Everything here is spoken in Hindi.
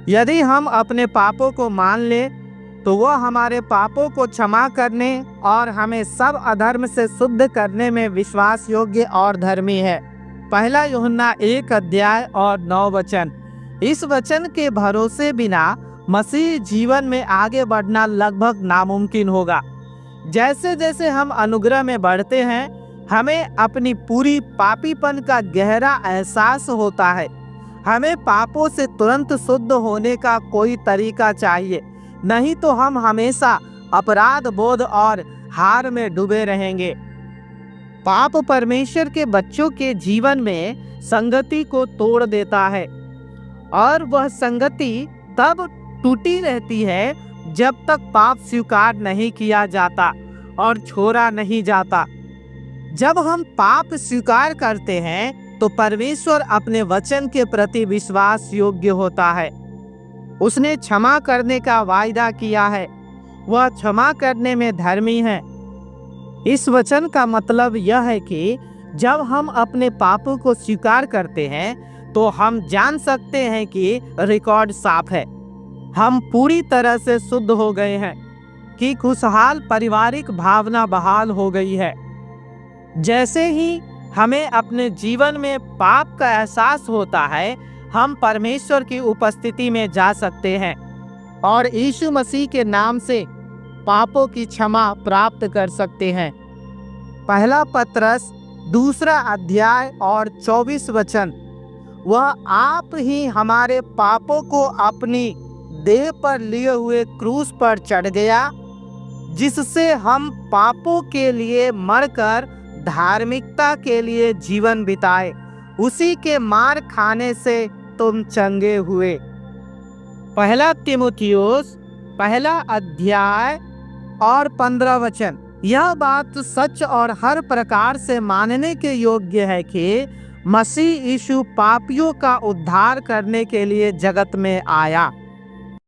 यदि हम अपने पापों को मान लें तो वह हमारे पापों को क्षमा करने और हमें सब अधर्म से शुद्ध करने में विश्वास योग्य और धर्मी है। पहला यूहन्ना 1 अध्याय और 9 वचन। इस वचन के भरोसे बिना मसीह जीवन में आगे बढ़ना लगभग नामुमकिन होगा। जैसे जैसे हम अनुग्रह में बढ़ते हैं, हमें अपनी पूरी पापीपन का गहरा एहसास होता है। हमें पापों से तुरंत शुद्ध होने का कोई तरीका चाहिए, नहीं तो हम हमेशा अपराध बोध और हार में डूबे रहेंगे। पाप परमेश्वर के बच्चों के जीवन में संगति को तोड़ देता है और वह संगति तब टूटी रहती है जब तक पाप स्वीकार नहीं किया जाता और छोड़ा नहीं जाता। जब हम पाप स्वीकार करते हैं तो परमेश्वर अपने वचन के प्रति विश्वास योग्य होता है। उसने क्षमा करने का वायदा किया है, वह क्षमा करने में धर्मी है। इस वचन का मतलब यह है कि जब हम अपने पापों को स्वीकार करते हैं तो हम जान सकते हैं कि रिकॉर्ड साफ है, हम पूरी तरह से शुद्ध हो गए हैं, कि खुशहाल पारिवारिक भावना बहाल हो गई है। जैसे ही हमें अपने जीवन में पाप का एहसास होता है, हम परमेश्वर की उपस्थिति में जा सकते हैं और यीशु मसीह के नाम से पापों की क्षमा प्राप्त कर सकते हैं। पहला पत्रस 2 अध्याय और 24 वचन। वह आप ही हमारे पापों को अपनी देह पर लिए हुए क्रूस पर चढ़ गया, जिससे हम पापों के लिए मरकर धार्मिकता के लिए जीवन बिताए। उसी के मार खाने से तुम चंगे हुए। पहला तीमुथियुस 1 अध्याय और 15 वचन। यह बात सच और हर प्रकार से मानने के योग्य है कि मसीह यीशु पापियों का उद्धार करने के लिए जगत में आया।